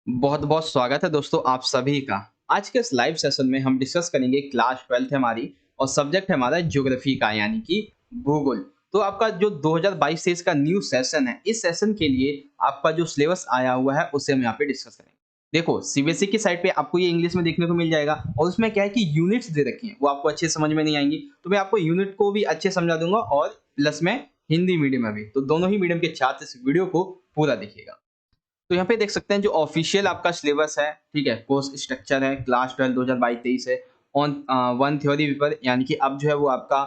बहुत बहुत स्वागत है दोस्तों आप सभी का। आज के इस लाइव सेशन में हम डिस्कस करेंगे क्लास 12th है हमारी और सब्जेक्ट है हमारा ज्योग्राफी का यानी कि भूगोल। तो आपका जो 2022 से इसका न्यू सेशन है, इस सेशन के लिए आपका जो सिलेबस आया हुआ है उसे हम यहाँ पे डिस्कस करेंगे। देखो सीबीएसई की साइट पे आपको ये इंग्लिश में देखने को मिल जाएगा और उसमें क्या है कि यूनिट्स दे रखी हैं, वो आपको अच्छे समझ में नहीं आएंगी, तो मैं आपको यूनिट को भी अच्छे समझा दूंगा और प्लस में हिंदी मीडियम में भी, तो दोनों ही मीडियम के छात्र इस वीडियो को पूरा देखिएगा। तो यहाँ पे देख सकते हैं जो ऑफिशियल आपका सिलेबस है, ठीक है, कोर्स स्ट्रक्चर है, क्लास 12 2022-23 है ऑन वन थ्योरी पेपर, यानी कि अब जो है वो आपका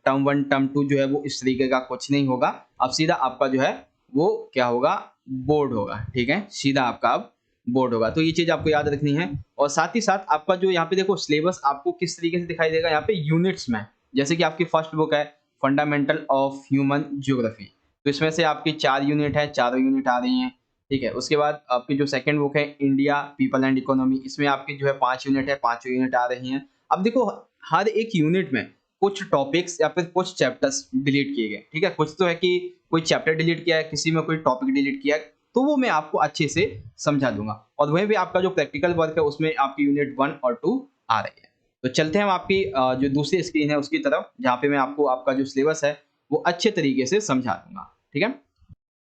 टर्म 1 टर्म 2 जो है वो इस तरीके का कुछ नहीं होगा। अब सीधा आपका जो है वो क्या होगा, बोर्ड होगा, ठीक है, सीधा आपका अब बोर्ड होगा। तो ये चीज आपको याद रखनी है और साथ ही साथ आपका जो यहाँ पे देखो सिलेबस आपको किस तरीके से दिखाई देगा यहाँ पे यूनिट्स में। जैसे कि आपकी फर्स्ट बुक है फंडामेंटल ऑफ ह्यूमन ज्योग्राफी, तो इसमें से आपकी 4 यूनिट है, चारों यूनिट आ रही हैं, ठीक है। उसके बाद आपकी जो सेकंड बुक है इंडिया पीपल एंड इकोनॉमी, इसमें आपकी जो है 5 यूनिट है, पांचों यूनिट आ रही हैं। अब देखो हर एक यूनिट में कुछ टॉपिक्स या फिर कुछ चैप्टर्स डिलीट किए गए, ठीक है, कुछ तो है कि कोई चैप्टर डिलीट किया है, किसी में कोई टॉपिक डिलीट किया है, तो वो मैं आपको अच्छे से समझा दूंगा। और वहीं भी आपका जो प्रैक्टिकल वर्क है उसमें आपकी यूनिट 1 और 2 आ रही है। तो चलते हैं हम आपकी जो दूसरी स्क्रीन है उसकी तरफ, जहाँ पे मैं आपको आपका जो सिलेबस है वो अच्छे तरीके से समझा दूंगा, ठीक है।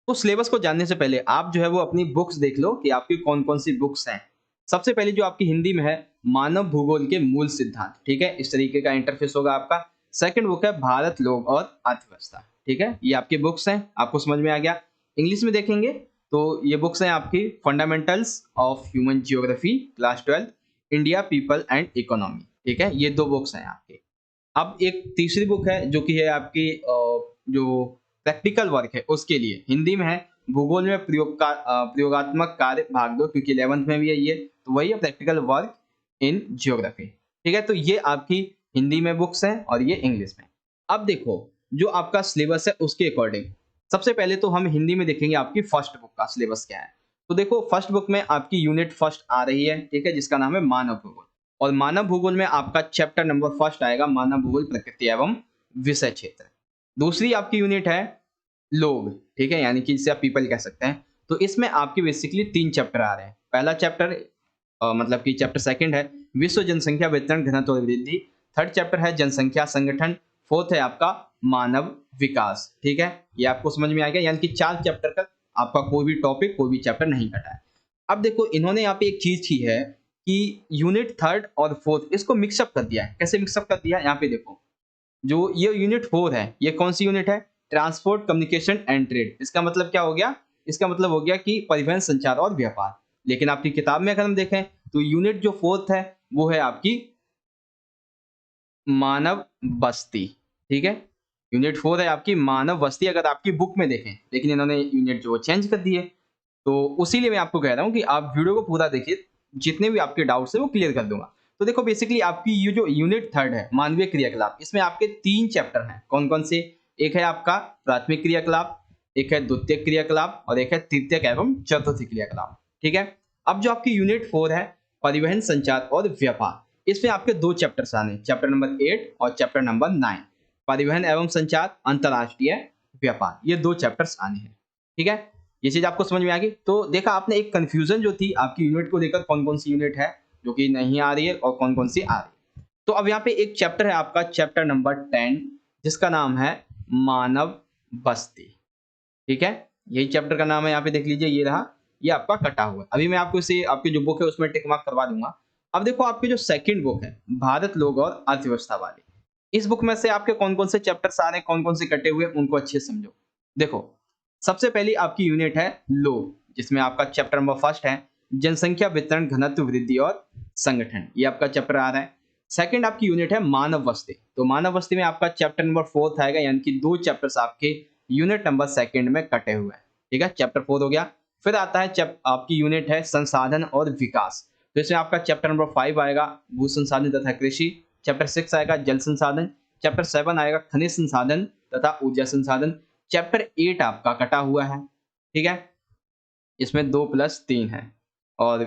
तो सिलेबस को जानने से पहले आप जो है वो अपनी बुक्स देख लो कि आपकी कौन कौन सी बुक्स हैं। सबसे पहले जो आपकी हिंदी में है मानव भूगोल के मूल सिद्धांत, ठीक है, इस तरीके का इंटरफेस होगा आपका। सेकंड बुक है भारत लोग और अर्थव्यवस्था, ठीक है, ये आपकी बुक्स हैं, आपको समझ में आ गया। इंग्लिश में देखेंगे तो ये बुक्स हैं आपकी fundamentals of human geography class 12, India people and economy, ठीक है, ये दो बुक्स हैं आपकी। अब एक तीसरी बुक है जो कि है आपकी जो प्रैक्टिकल वर्क है उसके लिए, हिंदी में है भूगोल में प्रयोगात्मक कार्य भाग 2, क्योंकि 11th में भी है ये, तो वही है प्रैक्टिकल वर्क इन जियोग्राफी, ठीक है। तो ये आपकी हिंदी में बुक्स हैं और ये इंग्लिश में। अब देखो जो आपका सिलेबस है उसके अकॉर्डिंग सबसे पहले तो हम हिंदी में देखेंगे आपकी फर्स्ट बुक का सिलेबस क्या है। तो देखो फर्स्ट बुक में आपकी यूनिट फर्स्ट आ रही है, ठीक है, जिसका नाम है मानव भूगोल। और मानव भूगोल में आपका चैप्टर नंबर फर्स्ट आएगा मानव भूगोल प्रकृति एवं विषय क्षेत्र। दूसरी आपकी यूनिट है लोग, ठीक है, यानी कि जिसे आप पीपल कह सकते हैं। तो इसमें आपके बेसिकली 3 चैप्टर आ रहे हैं। पहला चैप्टर मतलब कि चैप्टर सेकंड है विश्व जनसंख्या वितरण घनत्व और वृद्धि। थर्ड चैप्टर है जनसंख्या संगठन। फोर्थ है आपका मानव विकास, ठीक है, ये आपको समझ में आ गया, यानी कि 4 चैप्टर का आपका कोई भी टॉपिक कोई भी चैप्टर नहीं कटा है। अब देखो इन्होंने यहाँ पे एक चीज की है कि यूनिट थर्ड और फोर्थ इसको मिक्सअप कर दिया है। कैसे मिक्सअप कर दिया है, यहाँ पे देखो जो ये यूनिट 4 है, ये कौन सी यूनिट है, ट्रांसपोर्ट कम्युनिकेशन एंड ट्रेड। इसका मतलब क्या हो गया, इसका मतलब हो गया कि परिवहन संचार और व्यापार। लेकिन आपकी किताब में अगर हम देखें तो यूनिट जो फोर्थ है वो है आपकी मानव बस्ती, ठीक है, यूनिट 4 है आपकी मानव बस्ती अगर आपकी बुक में देखें, लेकिन इन्होंने यूनिट जो चेंज कर दी है। तो उसीलिए मैं आपको कह रहा हूँ कि आप वीडियो को पूरा देखिए, जितने भी आपके डाउट्स है वो क्लियर कर दूंगा। तो देखो बेसिकली आपकी ये जो यूनिट थर्ड है मानवीय क्रियाकलाप, इसमें आपके 3 चैप्टर हैं। कौन कौन से, एक है आपका प्राथमिक क्रियाकलाप, एक है द्वितीयक क्रियाकलाप और एक है तृतीयक एवं चतुर्थ क्रियाकलाप, ठीक है। अब जो आपकी यूनिट 4 है परिवहन संचार और व्यापार, इसमें आपके 2 चैप्टर्स आने, चैप्टर नंबर 8 और चैप्टर नंबर 9। परिवहन एवं संचार अंतरराष्ट्रीय व्यापार, ये 2 चैप्टर्स आने हैं, ठीक है। ये चीज आपको समझ में आ गई। तो देखा आपने एक कंफ्यूजन जो थी आपकी यूनिट को लेकर, कौन कौन सी यूनिट है जो कि नहीं आ रही है और कौन कौन सी आ रही है। तो अब यहाँ पे एक चैप्टर है आपका चैप्टर नंबर 10, जिसका नाम है मानव बस्ती, ठीक है, यही चैप्टर का नाम है, यहाँ पे देख लीजिए, ये रहा, ये आपका कटा हुआ है। अभी मैं आपको इसे आपकी जो बुक है उसमें टिक मार्क करवा दूंगा। अब देखो आपकी जो सेकंड बुक है भारत लोग और अर्थव्यवस्था वाली, इस बुक में से आपके कौन कौन से चैप्टर्स आ रहे हैं, कौन कौन से कटे हुए, उनको अच्छे से समझो। देखो सबसे पहली आपकी यूनिट है लोग, जिसमें आपका चैप्टर नंबर फर्स्ट है जनसंख्या वितरण घनत्व वृद्धि और संगठन, ये आपका चैप्टर आ रहा है। सेकंड आपकी यूनिट है मानव बस्ती, तो मानव बस्ती में आपका चैप्टर नंबर फोर्थ आएगा, यानी कि 2 चैप्टर्स आपके यूनिट नंबर सेकंड में कटे हुए हैं, ठीक है, चैप्टर 4 हो गया। फिर आता है आपकी यूनिट है संसाधन और विकास, तो इसमें आपका चैप्टर नंबर 5 आएगा भू संसाधन तथा कृषि। चैप्टर 6 आएगा जल संसाधन। चैप्टर 7 आएगा खनिज संसाधन तथा ऊर्जा संसाधन। चैप्टर 8 आपका कटा हुआ है, ठीक है, इसमें 2 प्लस 3 है। और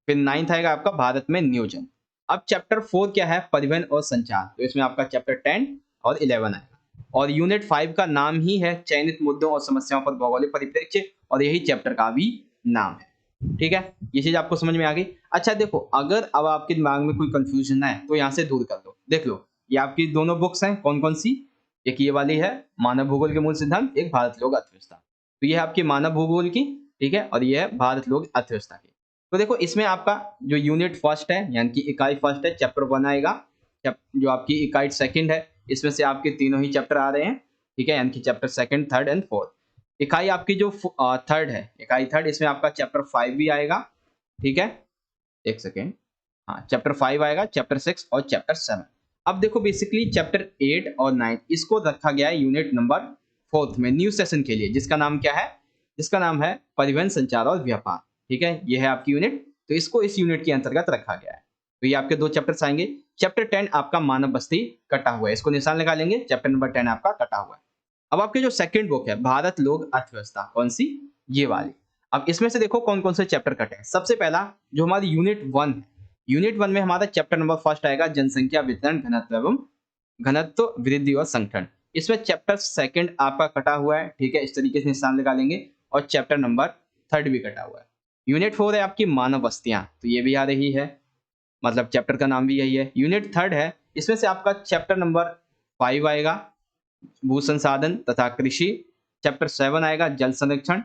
फिर 9th आएगा आपका भारत में नियोजन। अब चैप्टर 4 क्या है, परिवहन और संचार, तो इसमें आपका चैप्टर 10 और 11 आएगा। और यूनिट 5 का नाम ही है चयनित मुद्दों और समस्याओं पर भौगोलिक परिप्रेक्ष्य, और यही चैप्टर का भी नाम है। ठीक है, ये चीज आपको समझ में आ गई। अच्छा देखो, अगर अब आपके दिमाग में कोई कंफ्यूजन है तो यहाँ से दूर कर लो। देख लो, ये आपकी दोनों बुक्स हैं, कौन कौन सी, एक ये वाली है मानव भूगोल के मूल सिद्धांत, एक भारत लोक अर्थव्यवस्था। तो ये है आपकी मानव भूगोल की, ठीक है, और ये है भारत लोक अर्थव्यवस्था की। तो देखो इसमें आपका जो यूनिट फर्स्ट है यानी कि इकाई फर्स्ट है, चैप्टर 1 आएगा। जो आपकी इकाई सेकंड है, इसमें से आपके तीनों ही चैप्टर आ रहे हैं, ठीक है, यानी कि chapter second, third and fourth. इकाई आपकी जो थर्ड है, इकाई थर्ड, इसमें आपका चैप्टर 5 भी आएगा, ठीक है, एक सेकेंड, हाँ चैप्टर 5 आएगा, चैप्टर 6 और चैप्टर 7। अब देखो बेसिकली चैप्टर 8 और 9 इसको रखा गया है यूनिट नंबर 4 में न्यू सेशन के लिए, जिसका नाम क्या है, जिसका नाम है परिवहन, संचार और व्यापार, ठीक है, ये है आपकी यूनिट। तो इसको इस यूनिट के अंतर्गत रखा गया है। तो ये आपके दो चैप्टर्स आएंगे। चैप्टर 10 आपका मानव बस्ती कटा हुआ है, इसको निशान लगा लेंगे, चैप्टर नंबर 10 आपका कटा हुआ है। अब आपके जो सेकंड बुक है भारत लोक अर्थव्यवस्था, कौन सी, ये वाली। अब इसमें से देखो कौन कौन से चैप्टर कटे हैं। सबसे पहला जो हमारी यूनिट 1 है, यूनिट 1 में हमारा चैप्टर नंबर फर्स्ट आएगा जनसंख्या वितरण, घनत्व एवं घनत्व वृद्धि और संगठन। इसमें चैप्टर सेकंड आपका कटा हुआ है, ठीक है, इस तरीके से निशान लगा लेंगे, और चैप्टर नंबर थर्ड भी कटा हुआ है। यूनिट 4 है आपकी मानव बस्तियां, तो ये भी आ रही है, मतलब चैप्टर का नाम भी यही है। यूनिट थर्ड है, इसमें से आपका चैप्टर नंबर 5 आएगा भू संसाधन तथा कृषि। चैप्टर 7 आएगा जल संरक्षण,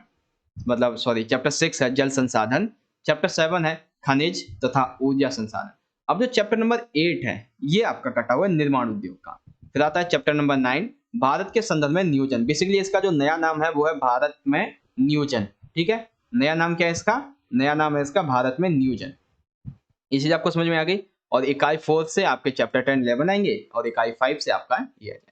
मतलब सॉरी चैप्टर 6 है जल संसाधन। चैप्टर 7 है खनिज तथा ऊर्जा संसाधन। अब जो चैप्टर नंबर 8 है ये आपका कटा हुआ है निर्माण उद्योग का। फिर आता है चैप्टर नंबर 9 भारत के संदर्भ में नियोजन। बेसिकली इसका जो नया नाम है वो है भारत में नियोजन, ठीक है, नया नाम क्या है इसका, नया नाम है इसका भारत में नियोजन। ये चीज आपको समझ में आ गई। और इकाई 4 से आपके चैप्टर 10 11 आएंगे और इकाई 5 से आपका ये आ जाएगा।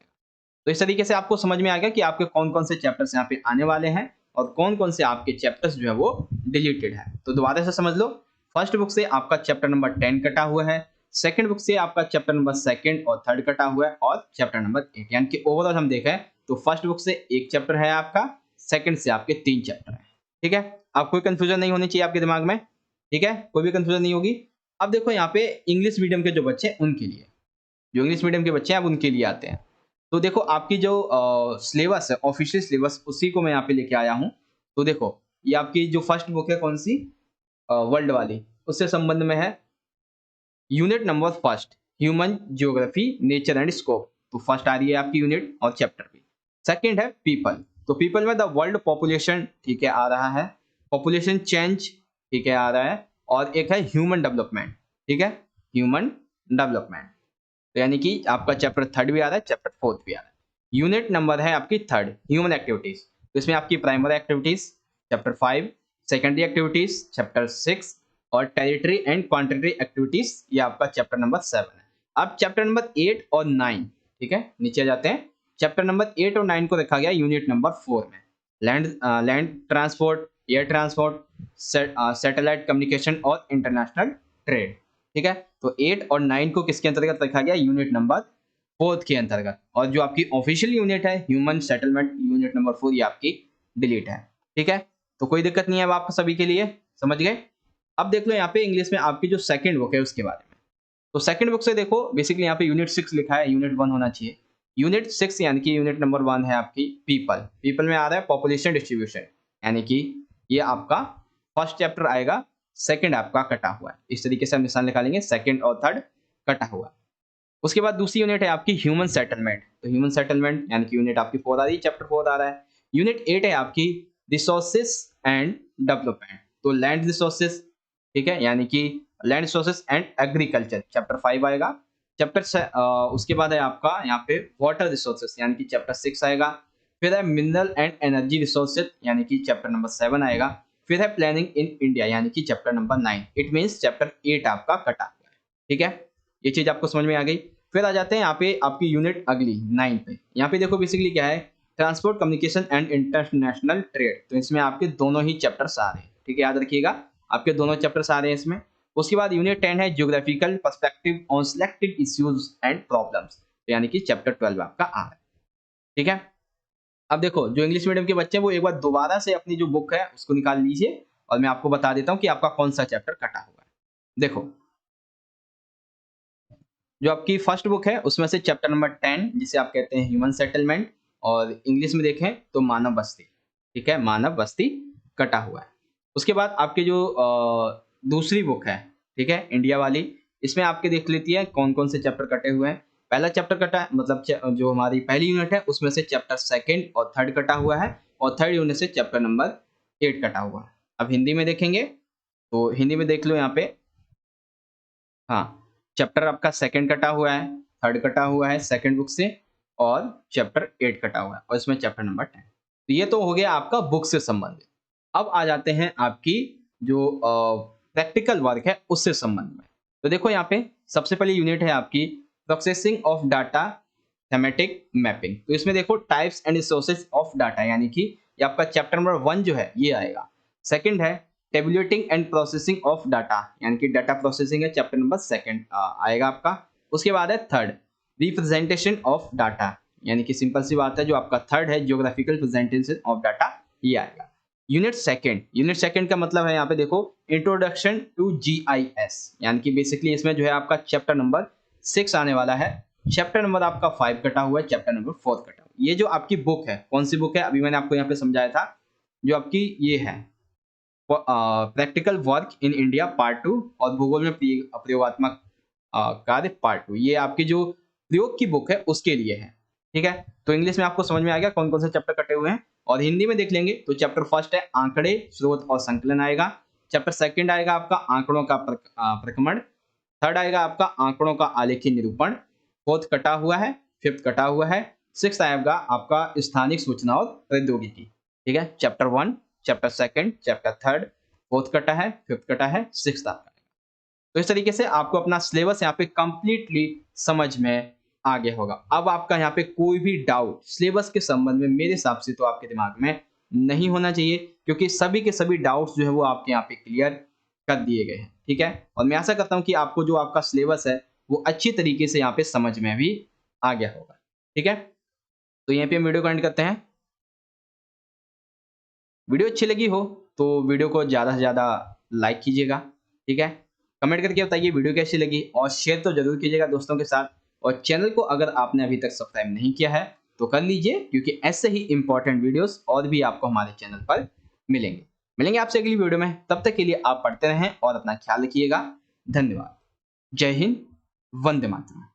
तो इस तरीके से आपको समझ में आ गया कि आपके कौन कौन से चैप्टर्स यहाँ पे आने वाले हैं और कौन कौन से आपके चैप्टर्स जो है वो डिलीटेड है। तो दोबारा से समझ लो, फर्स्ट बुक से आपका चैप्टर नंबर 10 कटा हुआ है, सेकंड बुक से आपका चैप्टर नंबर सेकंड और थर्ड कटा हुआ है, और चैप्टर नंबर 8, यानी कि ओवरऑल हम देखें तो फर्स्ट बुक से एक चैप्टर है आपका, सेकंड से आपके 3 चैप्टर हैं, ठीक है। अब कोई कंफ्यूजन नहीं होनी चाहिए आपके दिमाग में, ठीक है, कोई भी कंफ्यूजन नहीं होगी। अब देखो यहाँ पे इंग्लिश मीडियम के जो बच्चे हैं उनके लिए, जो इंग्लिश मीडियम के बच्चे हैं अब उनके लिए आते हैं। तो देखो आपकी जो सिलेबस है, ऑफिशियल सिलेबस, उसी को मैं यहाँ पे लेके आया हूँ। तो देखो ये आपकी जो फर्स्ट बुक है कौन सी, वर्ल्ड वाली, उससे संबंध में है unit number first human geography nature and scope. तो फर्स्ट आ रही है आपकी यूनिट और चैप्टर भी। सेकंड है पीपल, तो पीपल में द वर्ल्ड पॉपुलेशन, ठीक है, आ रहा है, पॉपुलेशन चेंज, ठीक है, आ रहा है, और एक है ह्यूमन डेवलपमेंट, ठीक है, ह्यूमन डेवलपमेंट। तो यानी कि आपका चैप्टर थर्ड भी आ रहा है, चैप्टर फोर्थ भी आ रहा है। यूनिट नंबर है आपकी थर्ड ह्यूमन एक्टिविटीज, तो इसमें आपकी primary activities chapter 5, secondary activities chapter 6, और टेरिटरी एंड क्वांटिटरी एक्टिविटीज ये आपका चैप्टर नंबर 7 है। अब चैप्टर नंबर 8 और 9, ठीक है, नीचे जाते हैं। चैप्टर नंबर 8 और 9 को रखा गया यूनिट नंबर 4 में, land transport, air transport, satellite communication और इंटरनेशनल ट्रेड, ठीक है। तो 8 और 9 को किसके अंतर्गत रखा गया, यूनिट नंबर 4 के अंतर्गत। और जो आपकी ऑफिशियल यूनिट है ह्यूमन सेटलमेंट, यूनिट नंबर 4 ये आपकी डिलीट है, ठीक है। तो कोई दिक्कत नहीं है अब आपको सभी के लिए, समझ गए। अब देख लो यहाँ पे इंग्लिश में आपकी जो सेकंड बुक है उसके बारे में। तो सेकंड बुक से देखो बेसिकली यहाँ पे यूनिट 6 लिखा है, यूनिट 1 होना चाहिए। यूनिट 6 यानी कि यूनिट नंबर 1 है आपकी पीपल। पीपल में आ रहा है पॉपुलेशन डिस्ट्रीब्यूशन, यानी कि ये आपका फर्स्ट चैप्टर आएगा, सेकंड आपका कटा हुआ है, इस तरीके से हम निशान निकालेंगे, सेकंड और थर्ड कटा हुआ है। उसके बाद दूसरी यूनिट है आपकी ह्यूमन सेटलमेंट, तो ह्यूमन सेटलमेंट यानी कि यूनिट आपकी 4 आ रही है, चैप्टर 4 आ रहा है। यूनिट 8 है आपकी रिसोर्सेस एंड डेवलपमेंट, तो लैंड रिसोर्सेस, ठीक है, यानी कि land resources and agriculture, chapter 5 आएगा। उसके बाद है आपका यहाँ पे वाटर रिसोर्सेस, यानी कि चैप्टर 6 आएगा। फिर है मिनरल एंड एनर्जी रिसोर्सेज, यानी कि चैप्टर नंबर 7 आएगा। फिर है प्लानिंग इन इंडिया, यानी कि chapter number 9। It means chapter 8 आपका कटा हुआ है, ठीक है, ये चीज आपको समझ में आ गई। फिर आ जाते हैं यहाँ पे आपकी यूनिट अगली 9 पे। यहाँ पे देखो बेसिकली क्या है, transport communication and international trade, तो इसमें आपके दोनों ही चैप्टर्स आ रहे हैं, ठीक है, याद रखिएगा आपके दोनों चैप्टर्स आ रहे हैं इसमें। उसके बाद यूनिट 10 है geographical perspective on selected issues and problems, यानी कि चैप्टर 12 आपका आ रहा है, ठीक है। अब देखो जो इंग्लिश मीडियम के बच्चे हैं वो एक बार दोबारा से अपनी जो बुक है उसको निकाल लीजिए और मैं आपको बता देता हूँ कि आपका कौन सा चैप्टर कटा हुआ है। देखो जो आपकी फर्स्ट बुक है उसमें से चैप्टर नंबर 10 जिसे आप कहते हैं ह्यूमन सेटलमेंट, और इंग्लिश में देखें तो मानव बस्ती, ठीक है, मानव बस्ती कटा हुआ है। उसके बाद आपके जो दूसरी बुक है, ठीक है, इंडिया वाली, इसमें आपके देख लेती है कौन-कौन से चैप्टर कटे हुए हैं। पहला चैप्टर कटा है, मतलब जो हमारी पहली यूनिट है उसमें से चैप्टर 2nd और 3rd कटा हुआ है और 3rd यूनिट से चैप्टर नंबर 8 कटा हुआ है। अब हिंदी में देखेंगे, तो हिंदी में देख लो यहाँ पे। हाँ, चैप्टर आपका 2nd कटा हुआ है, 3rd कटा हुआ है 2nd बुक से और चैप्टर 8 कटा हुआ है और इसमें चैप्टर नंबर 10। तो ये तो हो गया आपका बुक से संबंधित। अब आ जाते हैं आपकी जो प्रैक्टिकल वर्क है उससे संबंध में। तो देखो यहाँ पे सबसे पहली यूनिट है आपकी processing of data thematic mapping. तो इसमें देखो types and sources of data, यानी कि ये आपका चैप्टर नंबर 1 जो है ये आएगा। सेकंड है tabulating and processing of data, यानी कि डाटा प्रोसेसिंग है चैप्टर नंबर 2 आएगा आपका। उसके बाद है 3rd रिप्रेजेंटेशन ऑफ डाटा, यानी कि सिंपल सी बात है जो आपका 3rd है ज्योग्राफिकल प्रेजेंटेशन ऑफ डाटा, ये आएगा। यूनिट सेकंड का मतलब है यहाँ पे देखो इंट्रोडक्शन टू जीआईएस, यानी कि बेसिकली इसमें जो है आपका चैप्टर नंबर 6 आने वाला है। चैप्टर नंबर आपका 5 कटा हुआ है, चैप्टर नंबर 4 कटा हुआ है। ये जो आपकी बुक है, कौन सी बुक है, अभी मैंने आपको यहाँ पे समझाया था, जो आपकी ये है practical work in India part 2 और भूगोल में प्रयोगात्मक कार्य पार्ट 2, ये आपकी जो प्रयोग की बुक है उसके लिए है। ठीक है, तो इंग्लिश में आपको समझ में आ गया कौन कौन से चैप्टर कटे हुए हैं। और हिंदी में देख लेंगे तो चैप्टर 1 है आंकड़े, स्रोत और संकलन आएगा। चैप्टर 2 आएगा आपका आंकड़ों का प्रक्रमण। 3rd आएगा आपका आंकड़ों का आलेखी निरूपण। 4th कटा हुआ है, 5th कटा हुआ है। 6th आएगा आपका स्थानिक सूचना और प्रौद्योगिकी। ठीक है, चैप्टर 1, चैप्टर 2, चैप्टर 3, 4th कटा है, 5th कटा है, 6th आपका। तो इस तरीके से आपको अपना सिलेबस यहाँ पे कंप्लीटली समझ में आ गया होगा। अब आपका यहाँ पे कोई भी डाउट सिलेबस के संबंध में मेरे हिसाब से तो आपके दिमाग में नहीं होना चाहिए, क्योंकि सभी के सभी डाउट्स जो है वो आपके यहाँ पे क्लियर कर दिए गए हैं। ठीक है, और मैं आशा करता हूँ कि आपको जो आपका सिलेबस है वो अच्छी तरीके से यहाँ पे समझ में भी आ गया होगा। ठीक है, तो यहाँ पे हम वीडियो को एंड करते हैं। वीडियो अच्छी लगी हो तो वीडियो को ज़्यादा से ज़्यादा लाइक कीजिएगा। ठीक है, कमेंट करके बताइए वीडियो कैसी लगी और शेयर तो जरूर कीजिएगा दोस्तों के साथ। और चैनल को अगर आपने अभी तक सब्सक्राइब नहीं किया है तो कर लीजिए, क्योंकि ऐसे ही इंपॉर्टेंट वीडियोस और भी आपको हमारे चैनल पर मिलेंगे। मिलेंगे आपसे अगली वीडियो में, तब तक के लिए आप पढ़ते रहें और अपना ख्याल रखिएगा। धन्यवाद। जय हिंद, वंदे मातरम।